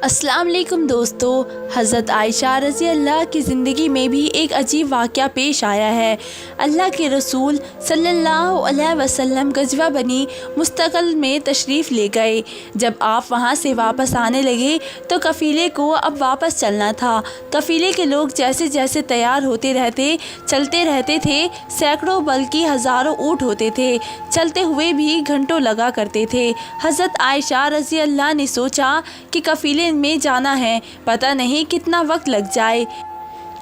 अस्सलाम वालेकुम दोस्तों। हज़रत आयशा रज़ी अल्लाह की ज़िंदगी में भी एक अजीब वाक़या पेश आया है। अल्लाह के रसूल सल्लल्लाहु अलैहि वसल्लम गज़वा बनी मुस्तक़ल में तशरीफ़ ले गए। जब आप वहाँ से वापस आने लगे तो कफ़ीले को अब वापस चलना था। कफ़ीले के लोग जैसे जैसे तैयार होते रहते चलते रहते थे। सैकड़ों बल्कि हज़ारों ऊँट होते थे, चलते हुए भी घंटों लगा करते थे। हज़रत आयशा रज़ी अल्लाह ने सोचा कि कफ़ीले में जाना है, पता नहीं कितना वक्त लग जाए,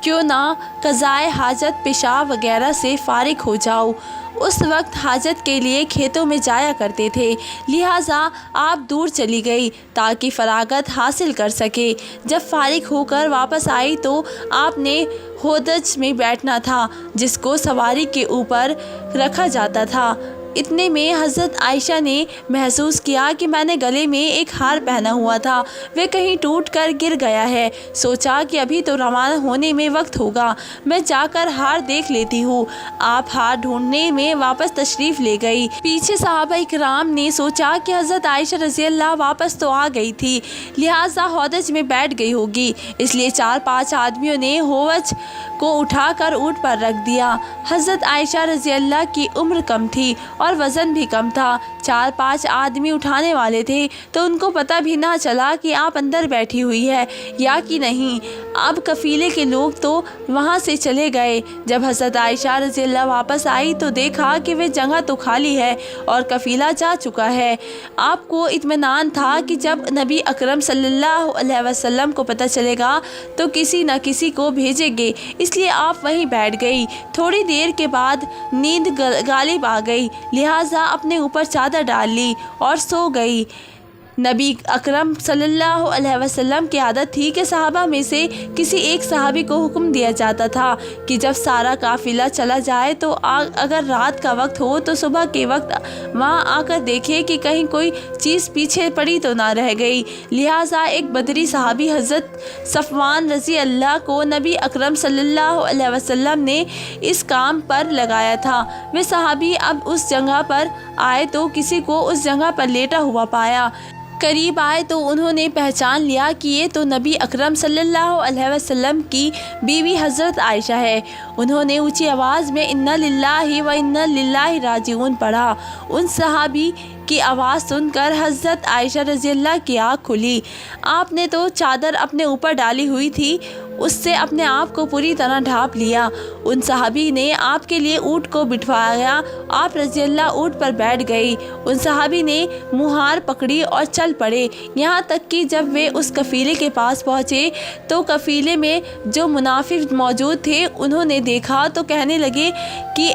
क्यों ना क़ज़ाए हाजत पेशाब वगैरह से फ़ारिग हो जाओ। उस वक्त हाजत के लिए खेतों में जाया करते थे, लिहाजा आप दूर चली गई ताकि फ़रागत हासिल कर सके। जब फ़ारिग होकर वापस आई तो आपने होदज में बैठना था, जिसको सवारी के ऊपर रखा जाता था। इतने में हज़रत आयशा ने महसूस किया कि मैंने गले में एक हार पहना हुआ था, वह कहीं टूट कर गिर गया है। सोचा कि अभी तो रवाना होने में वक्त होगा, मैं जाकर हार देख लेती हूँ। आप हार ढूंढने में वापस तशरीफ़ ले गई। पीछे सहाबा इकराम ने सोचा कि हज़रत आयशा रज़ी अल्लाह वापस तो आ गई थी, लिहाजा हौदज में बैठ गई होगी, इसलिए 4-5 आदमियों ने हौज को उठाकर ऊँट पर रख दिया। हज़रत आयशा रज़ी अल्लाह की उम्र कम थी और वज़न भी कम था। 4-5 आदमी उठाने वाले थे तो उनको पता भी ना चला कि आप अंदर बैठी हुई है या कि नहीं। अब कफ़ीले के लोग तो वहाँ से चले गए। जब हज़रत आयशा रज़ी अल्लाह वापस आई तो देखा कि वह जगह तो खाली है और कफ़ीला जा चुका है। आपको इत्मीनान था कि जब नबी अकरम सल्लल्लाहु अलैहि वसल्लम को पता चलेगा तो किसी न किसी को भेजेंगे, इसलिए आप वहीं बैठ गई। थोड़ी देर के बाद नींद गालिब आ गई, लिहाजा अपने ऊपर चादर डाल ली और सो गई। नबी अकरम सल्लल्लाहु अलैहि वसल्लम की आदत थी कि सहाबा में से किसी एक सहाबी को हुक्म दिया जाता था कि जब सारा काफ़िला चला जाए तो अगर रात का वक्त हो तो सुबह के वक्त वहाँ आकर देखे कि कहीं कोई चीज़ पीछे पड़ी तो ना रह गई। लिहाजा एक बदरी सहाबी हज़रत सफ़वान रज़ी अल्लाह को नबी अकरम सल्लल्लाहु अलैहि वसल्लम ने इस काम पर लगाया था। वे सहाबी अब उस जगह पर आए तो किसी को उस जगह पर लेटा हुआ पाया। करीब आए तो उन्होंने पहचान लिया कि ये तो नबी अकरम सल्लल्लाहु अलैहि वसल्लम की बीवी हज़रत आयशा है। उन्होंने ऊंची आवाज़ में इन्ना लिल्लाहि व इन्ना लिल्लाहि राजिऊन पढ़ा। उन सहाबी की आवाज़ सुनकर हज़रत आयशा रज़ी अल्लाह की आँख खुली। आपने तो चादर अपने ऊपर डाली हुई थी, उससे अपने आप को पूरी तरह ढाँप लिया। उन सहाबी ने आपके लिए ऊँट को बिठवाया। आप रज़ी अल्लाह ऊँट पर बैठ गई। उन सहाबी ने मुहार पकड़ी और चल पड़े, यहाँ तक कि जब वे उस कफ़ीले के पास पहुँचे तो कफ़ीले में जो मुनाफिक मौजूद थे उन्होंने देखा तो कहने लगे कि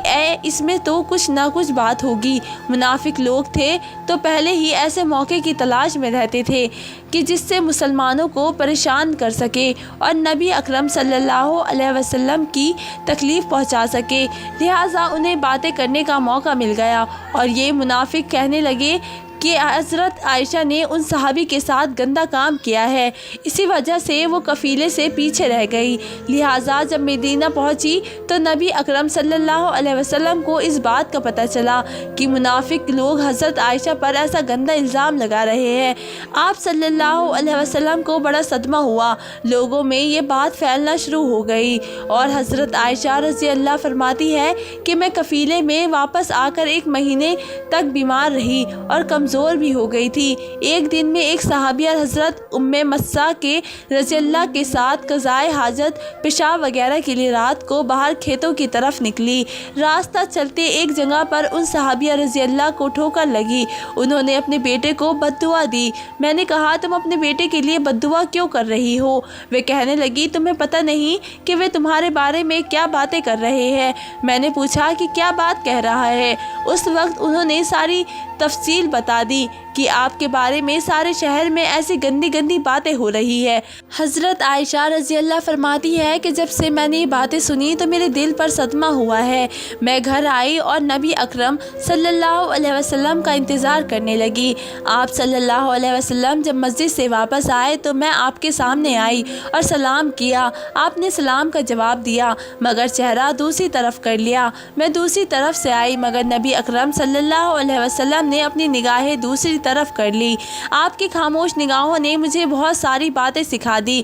इसमें तो कुछ ना कुछ बात होगी। मुनाफिक लोग थे तो पहले ही ऐसे मौके की तलाश में रहते थे कि जिससे मुसलमानों को परेशान कर सके और नबी अकरम सल्लल्लाहु अलैहि वसल्लम की तकलीफ़ पहुंचा सके। लिहाजा उन्हें बातें करने का मौका मिल गया और ये मुनाफिक कहने लगे कि हज़रत आयशा ने उन सहाबी के साथ गंदा काम किया है, इसी वजह से वो कफ़ीले से पीछे रह गई। लिहाजा जब मदीना पहुंची तो नबी अकरम सल्लल्लाहु अलैहि वसल्लम को इस बात का पता चला कि मुनाफिक लोग हज़रत आयशा पर ऐसा गंदा इल्ज़ाम लगा रहे हैं। आप सल्लल्लाहु अलैहि वसल्लम को बड़ा सदमा हुआ। लोगों में ये बात फैलना शुरू हो गई और हज़रत आयशा रज़ी अल्लाह फरमाती है कि मैं कफ़ीले में वापस आकर 1 महीने तक बीमार रही और कमज़ोर भी हो गई थी। एक दिन में एक सहाबिया हज़रत उम्मे मस्सा के रज़ी अल्लाह के साथ क़ज़ाए हाजत पेशाब वगैरह के लिए रात को बाहर खेतों की तरफ निकली। रास्ता चलते एक जगह पर उन सहाबिया रज़ी अल्लाह को ठोकर लगी। उन्होंने अपने बेटे को बद्दुआ दी। मैंने कहा, तुम अपने बेटे के लिए बद्दुआ क्यों कर रही हो? वे कहने लगी, तुम्हें पता नहीं कि वे तुम्हारे बारे में क्या बातें कर रहे हैं? मैंने पूछा कि क्या बात कह रहा है? उस वक्त उन्होंने सारी तफसील बता दी कि आपके बारे में सारे शहर में ऐसी गंदी गंदी बातें हो रही है। हज़रत आयशा रज़ी अल्लाह फरमाती है कि जब से मैंने ये बातें सुनी तो मेरे दिल पर सदमा हुआ है। मैं घर आई और नबी अकरम सल्लल्लाहु अलैहि वसल्लम का इंतज़ार करने लगी। आप सल्लल्लाहु अलैहि वसल्लम जब मस्जिद से वापस आए तो मैं आपके सामने आई और सलाम किया। आपने सलाम का जवाब दिया मगर चेहरा दूसरी तरफ कर लिया। मैं दूसरी तरफ से आई मगर नबी अकरम सल्लल्लाहु अलैहि वसल्लम ने अपनी निगाहें दूसरी طرف کر لی۔ آپ کی خاموش نگاہوں نے مجھے بہت ساری باتیں سکھا دی۔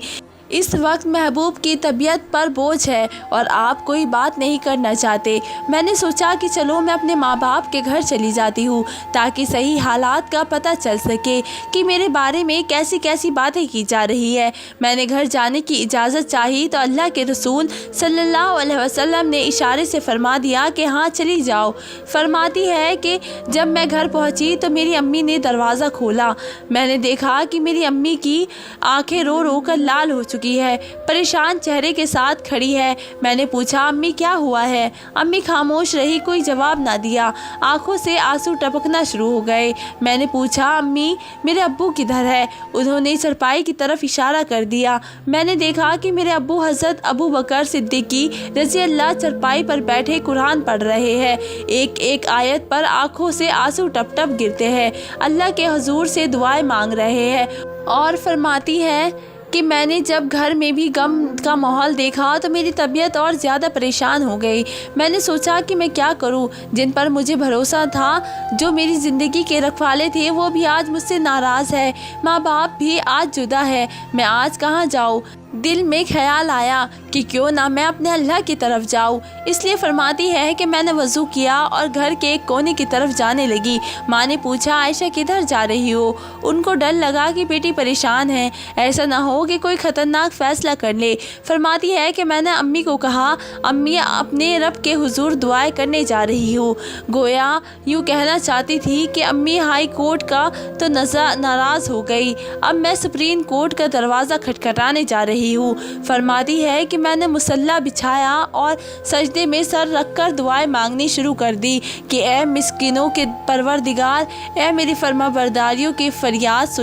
اس وقت محبوب کی طبیعت پر بوجھ ہے اور آپ کوئی بات نہیں کرنا چاہتے۔ میں نے سوچا کہ چلو میں اپنے ماں باپ کے گھر چلی جاتی ہوں تاکہ صحیح حالات کا پتہ چل سکے کہ میرے بارے میں کیسی کیسی باتیں کی جا رہی ہے۔ میں نے گھر جانے کی اجازت چاہی تو اللہ کے رسول صلی اللہ علیہ وسلم نے اشارے سے فرما دیا کہ ہاں چلی جاؤ۔ فرماتی ہے کہ جب میں گھر پہنچی تو میری امی نے دروازہ کھولا۔ میں نے دیکھا کہ میری امی کی آنکھیں رو رو کر لال ہو چکی ہے، پریشان چہرے کے ساتھ کھڑی ہے۔ میں نے پوچھا امی کیا ہوا ہے؟ امی خاموش رہی، کوئی جواب نہ دیا، آنکھوں سے آنسو ٹپکنا شروع ہو گئے۔ میں نے پوچھا امی میرے ابو کدھر ہے؟ انہوں نے چرپائی کی طرف اشارہ کر دیا۔ میں نے دیکھا کہ میرے ابو حضرت ابو بکر صدیقی رضی اللہ چرپائی پر بیٹھے قرآن پڑھ رہے ہیں، ایک ایک آیت پر آنکھوں سے آنسو ٹپ ٹپ گرتے ہیں، اللہ کے حضور سے دعائیں مانگ رہے ہیں۔ اور فرماتی ہے کہ میں نے جب گھر میں بھی غم کا ماحول دیکھا تو میری طبیعت اور زیادہ پریشان ہو گئی۔ میں نے سوچا کہ میں کیا کروں، جن پر مجھے بھروسہ تھا، جو میری زندگی کے رکھوالے تھے، وہ بھی آج مجھ سے ناراض ہے، ماں باپ بھی آج جدا ہے، میں آج کہاں جاؤں؟ دل میں خیال آیا کہ کیوں نہ میں اپنے اللہ کی طرف جاؤں، اس لیے فرماتی ہے کہ میں نے وضو کیا اور گھر کے ایک کونے کی طرف جانے لگی۔ ماں نے پوچھا عائشہ کدھر جا رہی ہو؟ ان کو ڈر لگا کہ بیٹی پریشان ہے، ایسا نہ ہو کہ کوئی خطرناک فیصلہ کر لے۔ فرماتی ہے کہ میں نے امی کو کہا امی اپنے رب کے حضور دعائیں کرنے جا رہی ہوں، گویا یوں کہنا چاہتی تھی کہ امی ہائی کورٹ کا تو ناراض ہو گئی، اب میں سپریم کورٹ کا دروازہ کھٹکھٹانے جا رہی ہوں۔ فرماتی ہے کہ میں نے مصلی بچھایا اور سجدے میں سر رکھ کر دعائیں مانگنی شروع کر دی کہ اے مسکینوں کے پروردگار، اے میری فرما برداریوں کی فریاد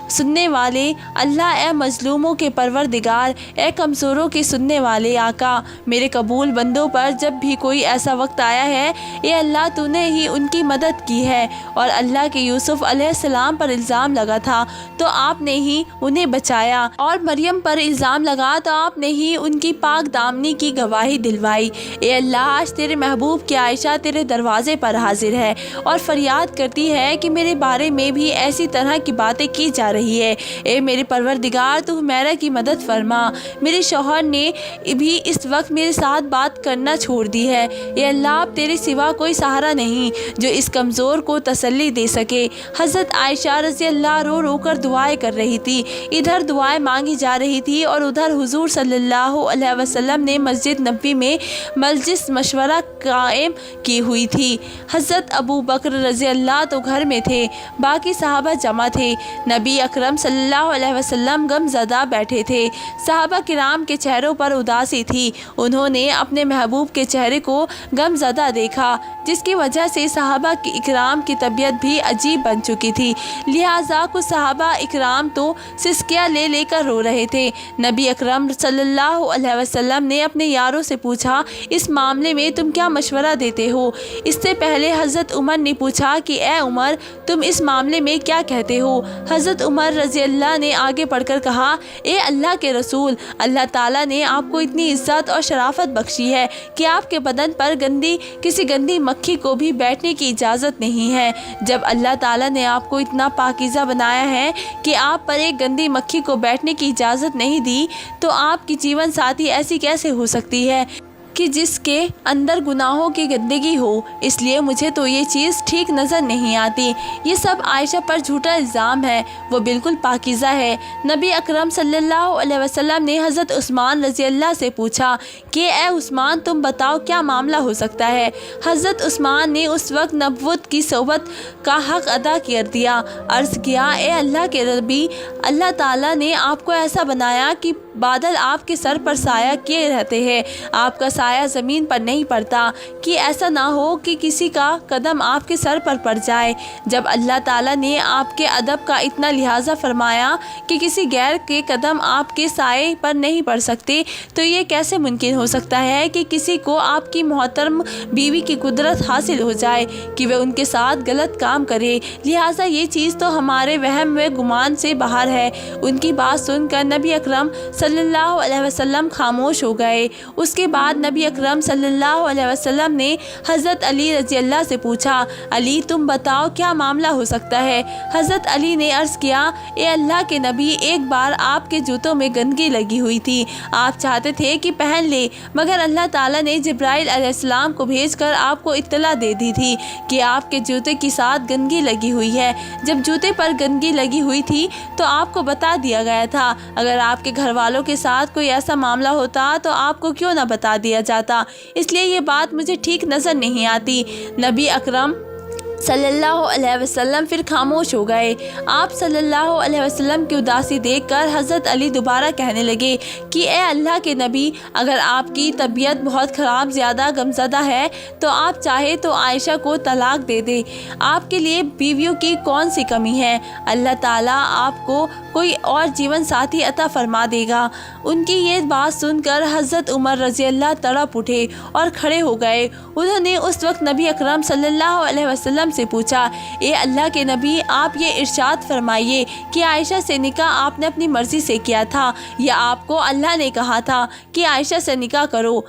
سننے والے اللہ، اے مظلوموں کے پروردگار، اے کمزوروں کے سننے والے آقا، میرے قبول بندوں پر جب بھی کوئی ایسا وقت آیا ہے، اے اللہ تو نے ہی ان کی مدد کی ہے، اور اللہ کے یوسف علیہ السلام پر الزام لگا تھا تو آپ نے ہی انہیں بچایا، اور مریم پر الزام لگا تو آپ نے ہی ان کی پاک دامنی کی گواہی دلوائی۔ اے اللہ آج تیرے محبوب کی عائشہ تیرے دروازے پر حاضر ہے اور فریاد کرتی ہے کہ میرے بارے میں بھی ایسی طرح کی باتیں کی جا رہی ہے، اے میرے پروردگار تو میرا کی مدد فرما۔ میرے شوہر نے بھی اس وقت میرے ساتھ بات کرنا چھوڑ دی ہے، اے اللہ اب تیرے سوا کوئی سہارا نہیں جو اس کمزور کو تسلی دے سکے۔ حضرت عائشہ رضی اللہ رو رو کر دعائیں کر رہی تھی، ادھر دعائیں مانگی جا رہی تھی اور ادھر حضور صلی اللہ علیہ وسلم نے مسجد نبوی میں مجلس مشورہ قائم کی ہوئی تھی۔ حضرت ابو بکر رضی اللہ تو گھر میں تھے، باقی صحابہ جمع تھے۔ نبی اکرم صلی اللہ علیہ وسلم غم زدہ بیٹھے تھے، صحابہ کرام کے چہروں پر اداسی تھی، انہوں نے اپنے محبوب کے چہرے کو غم زدہ دیکھا، جس کی وجہ سے صحابہ اکرام کی طبیعت بھی عجیب بن چکی تھی، لہٰذا کچھ صحابہ اکرام تو سسکیاں لے لے کر رو رہے تھے۔ نبی اکرم صلی اللہ علیہ وسلم نے اپنے یاروں سے پوچھا اس معاملے میں تم کیا مشورہ دیتے ہو؟ اس سے پہلے حضرت عمر نے پوچھا کہ اے عمر تم اس معاملے میں کیا کہتے ہو؟ حضرت عمر رضی اللہ نے آگے پڑھ کر کہا اے اللہ کے رسول، اللہ تعالیٰ نے آپ کو اتنی عزت اور شرافت بخشی ہے کہ آپ کے بدن پر کسی گندی مکھی کو بھی بیٹھنے کی اجازت نہیں ہے۔ جب اللہ تعالیٰ نے آپ کو اتنا پاکیزہ بنایا ہے کہ آپ پر ایک گندی مکھی کو بیٹھنے کی اجازت نہیں دی تو آپ کی جیون ساتھی ایسی کیسے ہو سکتی ہے کہ جس کے اندر گناہوں کی گندگی ہو؟ اس لیے مجھے تو یہ چیز ٹھیک نظر نہیں آتی۔ یہ سب عائشہ پر جھوٹا الزام ہے، وہ بالکل پاکیزہ ہے۔ نبی اکرم صلی اللہ علیہ وسلم نے حضرت عثمان رضی اللہ سے پوچھا کہ اے عثمان تم بتاؤ کیا معاملہ ہو سکتا ہے؟ حضرت عثمان نے اس وقت نبوت کی صحبت کا حق ادا کر دیا، عرض کیا اے اللہ کے نبی، اللہ تعالیٰ نے آپ کو ایسا بنایا کہ بادل آپ کے سر پر سایہ کیے رہتے ہیں، آپ کا سایہ زمین پر نہیں پڑتا، کہ ایسا نہ ہو کہ کسی کا قدم آپ کے سر پر پڑ جائے۔ جب اللہ تعالیٰ نے آپ کے ادب کا اتنا لحاظہ فرمایا کہ کسی غیر کے قدم آپ کے سائے پر نہیں پڑ سکتے، تو یہ کیسے ممکن ہو سکتا ہے کہ کسی کو آپ کی محترم بیوی کی قدرت حاصل ہو جائے کہ وہ ان کے ساتھ غلط کام کرے؟ لہٰذا یہ چیز تو ہمارے وہم و گمان سے باہر ہے۔ ان کی بات سن کر نبی اکرم صلی اللہ علیہ وسلم خاموش ہو گئے۔ اس کے بعد نبی नबी अकरम सल्लल्लाहु अलैहि वसल्लम ने हज़रत अली रज़ी अल्लाह से पूछा, अली तुम बताओ क्या मामला हो सकता है। हज़रत अली ने अर्ज़ किया, ए अल्लाह के नबी, एक बार आपके जूतों में गंदगी लगी हुई थी, आप चाहते थे कि पहन ले, मगर अल्लाह ताला ने जिब्राइल अलैहिस्सलाम को भेजकर आपको इत्तला दे दी थी कि आपके जूते के साथ गंदगी लगी हुई है। जब जूते पर गंदगी लगी हुई थी तो आपको बता दिया गया था। अगर आपके घर वालों के साथ कोई ऐसा मामला होता तो आपको क्यों ना बता दिया जाता, इसलिए ये बात मुझे ठीक नज़र नहीं आती। नबी अकरम सल्लल्लाहु अलैहि वसल्लम फिर खामोश हो गए। आप सल्लल्लाहु अलैहि वसल्लम की उदासी देखकर हज़रत अली दोबारा कहने लगे कि ए अल्लाह के नबी, अगर आपकी तबीयत बहुत ख़राब, ज़्यादा गमज़दा है तो आप चाहे तो आयशा को तलाक दे दे। आपके लिए बीवियों की कौन सी कमी है, अल्लाह ताला आपको कोई और जीवन साथी अता फरमा देगा। उनकी ये बात सुनकर हज़रत उमर रज़ी अल्लाह तड़प उठे और खड़े हो गए। उन्होंने उस वक्त नबी अकरम सल्लल्लाहु अलैहि वसल्लम से पूछा, ए अल्लाह के नबी, आप ये इरशाद फरमाइए कि आयशा से निकाह आपने अपनी मर्ज़ी से किया था या आपको अल्लाह ने कहा था कि आयशा से निकाह करो।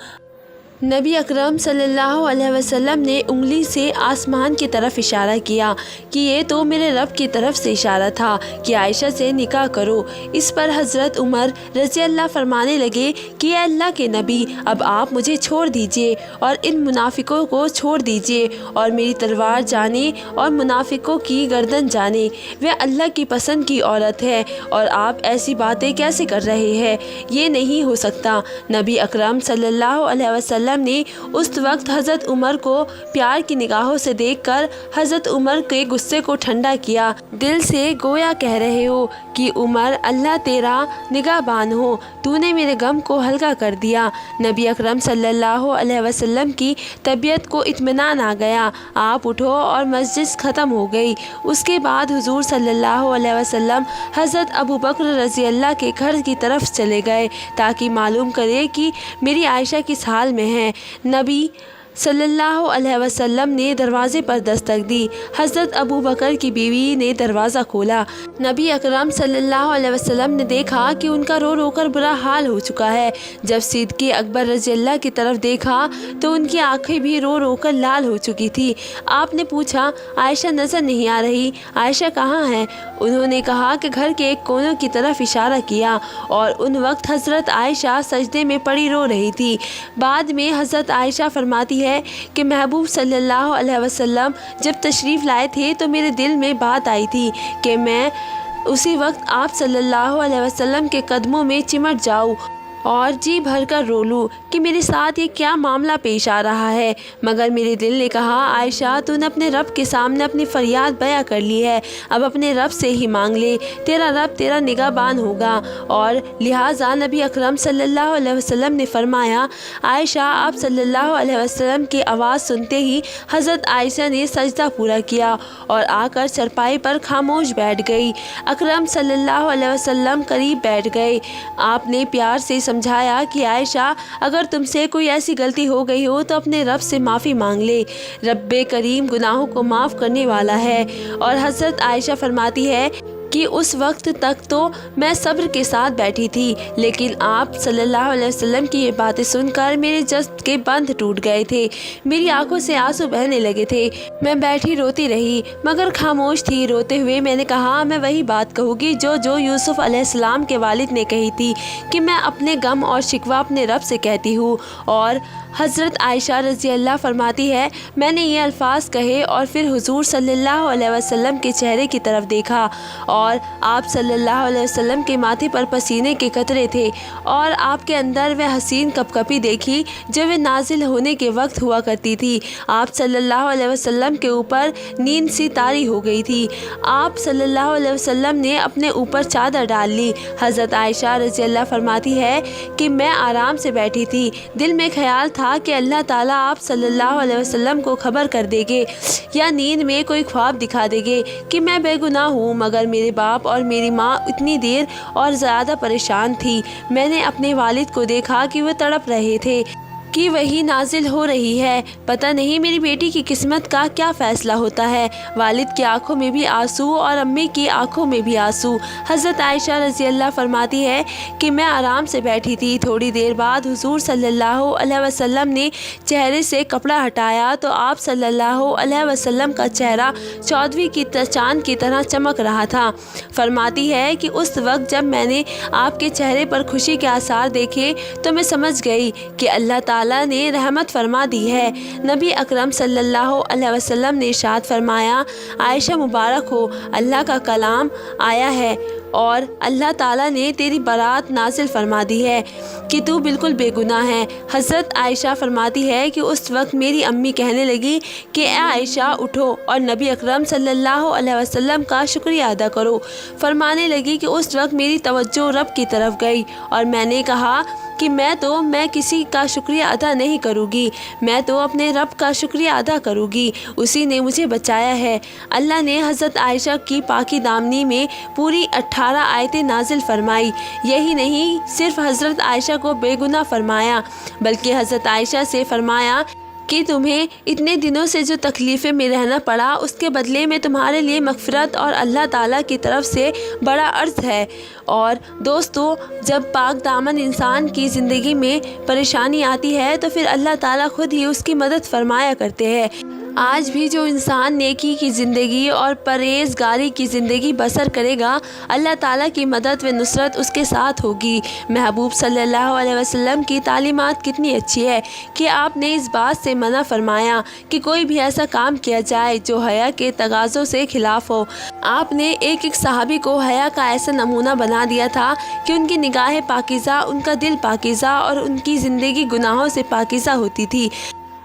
नबी अकरम सल्लल्लाहु अलैहि वसल्लम ने उंगली से आसमान की तरफ इशारा किया कि ये तो मेरे रब की तरफ से इशारा था कि आयशा से निकाह करो। इस पर हज़रत उमर रज़ी अल्लाह फरमाने लगे कि ए अल्लाह के नबी, अब आप मुझे छोड़ दीजिए और इन मुनाफिकों को छोड़ दीजिए और मेरी तलवार जाने और मुनाफिकों की गर्दन जाने। वह अल्लाह की पसंद की औरत है और आप ऐसी बातें कैसे कर रहे हैं, ये नहीं हो सकता। नबी अकरम सल्लल्लाहु अलैहि वसल्लम ने उस वक्त हज़रत उमर को प्यार की निगाहों से देखकर हज़रत उमर के गुस्से को ठंडा किया। दिल से गोया कह रहे हो कि उमर, अल्लाह तेरा निगाहबान हो, तूने मेरे गम को हल्का कर दिया। नबी अकरम सल्लल्लाहु अलैहि वसल्लम की तबीयत को इत्मीनान आ गया। आप उठो और मस्जिद ख़त्म हो गई। उसके बाद हुजूर सल्लल्लाहु अलैहि वसल्लम हज़रत अबू बकर रज़ी अल्लाह के घर की तरफ चले गए ताकि मालूम करे कि मेरी आयशा किस हाल में है। नबी सल्लल्लाहु अलैहि वसल्लम ने दरवाज़े पर दस्तक दी। हज़रत अबू बकर की बीवी ने दरवाज़ा खोला। नबी अकरम सल्लल्लाहु अलैहि वसल्लम ने देखा कि उनका रो रो कर बुरा हाल हो चुका है। जब सिद्दीक़ अकबर रज़ी अल्लाह की तरफ देखा तो उनकी आंखें भी रो रो कर लाल हो चुकी थी। आपने पूछा, आयशा नज़र नहीं आ रही, आयशा कहाँ है? उन्होंने कहा कि घर के एक कोने की तरफ इशारा किया और उन वक्त हज़रत आयशा सजदे में पड़ी रो रही थी। बाद में हज़रत आयशा फरमाती है कि महबूब सल्लल्लाहु अलैहि वसल्लम जब तशरीफ़ लाए थे तो मेरे दिल में बात आई थी कि मैं उसी वक्त आप सल्लल्लाहु अलैहि वसल्लम के कदमों में चिमट जाऊँ और जी भर कर रो लूँ कि मेरे साथ ये क्या मामला पेश आ रहा है। मगर मेरे दिल ने कहा, आयशा, तूने अपने रब के सामने अपनी फ़रियाद बयां कर ली है, अब अपने रब से ही मांग ले, तेरा रब तेरा निगाहबान होगा। और लिहाजा नबी अकरम सल्लल्लाहु अलैहि वसल्लम ने फरमाया, आयशा, आप सल्लल्लाहु अलैहि वसल्लम की आवाज़ सुनते ही हज़रत आयशा ने सजदा पूरा किया और आकर चरपाई पर खामोश बैठ गई। अकरम सल्लल्लाहु अलैहि वसल्लम करीब बैठ गए। आपने प्यार से समझाया कि आयशा, अगर तुमसे कोई ऐसी गलती हो गई हो तो अपने रब से माफ़ी मांग ले, रब्बे करीम गुनाहों को माफ़ करने वाला है। और हज़रत आयशा फरमाती है कि उस वक्त तक तो मैं सब्र के साथ बैठी थी, लेकिन आप सल्लल्लाहु अलैहि वसल्लम की ये बातें सुनकर मेरे जज्ब के बंध टूट गए थे, मेरी आंखों से आंसू बहने लगे थे। मैं बैठी रोती रही मगर खामोश थी। रोते हुए मैंने कहा, मैं वही बात कहूँगी जो यूसुफ अलैहिस्सलाम के वालिद ने कही थी कि मैं अपने गम और शिकवा अपने रब से कहती हूँ। और हज़रत आयशा रज़ी अल्लाह फरमाती है, मैंने ये अल्फाज कहे और फिर हुजूर सल्लल्लाहु अलैहि वसल्लम के चेहरे की तरफ देखा और आप सल्लल्लाहु अलैहि वसल्लम के माथे पर पसीने के कतरे थे और आपके अंदर वह हसीन कपकपी देखी जो वे नाजिल होने के वक्त हुआ करती थी। आप सल्लल्लाहु अलैहि वसल्लम के ऊपर नींद सी तारी हो गई थी। आप सल्लल्लाहु अलैहि वसल्लम ने अपने ऊपर चादर डाल ली। हज़रत आयशा रज़ी अल्लाह फरमाती है कि मैं आराम से बैठी थी, दिल में ख्याल था कि अल्लाह ताला आप सल्लल्लाहु अलैहि वसल्लम को खबर कर देंगे या नींद में कोई ख्वाब दिखा देंगे कि मैं बेगुनाह हूँ। मगर मेरे बाप और मेरी माँ इतनी देर और ज़्यादा परेशान थी। मैंने अपने वालिद को देखा कि वह तड़प रहे थे। کی وحی نازل ہو رہی ہے۔ پتہ نہیں میری بیٹی کی قسمت کا کیا فیصلہ ہوتا ہے۔ والد کی آنکھوں میں بھی آنسو اور امی کی آنکھوں میں بھی آنسو۔ حضرت عائشہ رضی اللہ فرماتی ہے کہ میں آرام سے بیٹھی تھی، تھوڑی دیر بعد حضور صلی اللہ علیہ وسلم نے چہرے سے کپڑا ہٹایا تو آپ صلی اللہ علیہ وسلم کا چہرہ 14ویں کی چاند کی طرح چمک رہا تھا۔ فرماتی ہے کہ اس وقت جب میں نے آپ کے چہرے پر خوشی کے آثار دیکھے تو میں سمجھ گئی کہ اللہ تعالیٰ نے رحمت فرما دی ہے۔ نبی اکرم صلی اللہ علیہ وسلم نے ارشاد فرمایا، عائشہ مبارک ہو، اللہ کا کلام آیا ہے اور اللہ تعالیٰ نے تیری برات نازل فرما دی ہے کہ تو بالکل بے گناہ ہے۔ حضرت عائشہ فرماتی ہے کہ اس وقت میری امی کہنے لگی کہ اے عائشہ اٹھو اور نبی اکرم صلی اللہ علیہ وسلم کا شکریہ ادا کرو۔ فرمانے لگی کہ اس وقت میری توجہ رب کی طرف گئی اور میں نے کہا کہ میں کسی کا شکریہ ادا نہیں کروں گی، میں تو اپنے رب کا شکریہ ادا کروں گی، اسی نے مجھے بچایا ہے۔ اللہ نے حضرت عائشہ کی پاکی دامنی میں پوری 18 آیتیں نازل فرمائی۔ یہی نہیں صرف حضرت عائشہ کو بے گناہ فرمایا بلکہ حضرت عائشہ سے فرمایا کہ تمہیں اتنے دنوں سے جو تکلیفیں میں رہنا پڑا اس کے بدلے میں تمہارے لیے مغفرت اور اللہ تعالیٰ کی طرف سے بڑا عرض ہے۔ اور دوستو، جب پاک دامن انسان کی زندگی میں پریشانی آتی ہے تو پھر اللہ تعالیٰ خود ہی اس کی مدد فرمایا کرتے ہیں۔ آج بھی جو انسان نیکی کی زندگی اور پرہیزگاری کی زندگی بسر کرے گا، اللہ تعالیٰ کی مدد و نصرت اس کے ساتھ ہوگی۔ محبوب صلی اللہ علیہ وسلم کی تعلیمات کتنی اچھی ہے کہ آپ نے اس بات سے منع فرمایا کہ کوئی بھی ایسا کام کیا جائے جو حیا کے تقاضوں سے خلاف ہو۔ آپ نے ایک صحابی کو حیا کا ایسا نمونہ بنا دیا تھا کہ ان کی نگاہیں پاکیزہ، ان کا دل پاکیزہ اور ان کی زندگی گناہوں سے پاکیزہ ہوتی تھی۔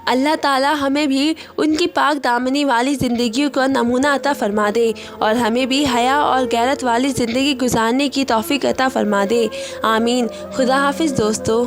اللہ تعالیٰ ہمیں بھی ان کی پاک دامنی والی زندگیوں کا نمونہ عطا فرما دے اور ہمیں بھی حیا اور غیرت والی زندگی گزارنے کی توفیق عطا فرما دے۔ آمین۔ خدا حافظ دوستو۔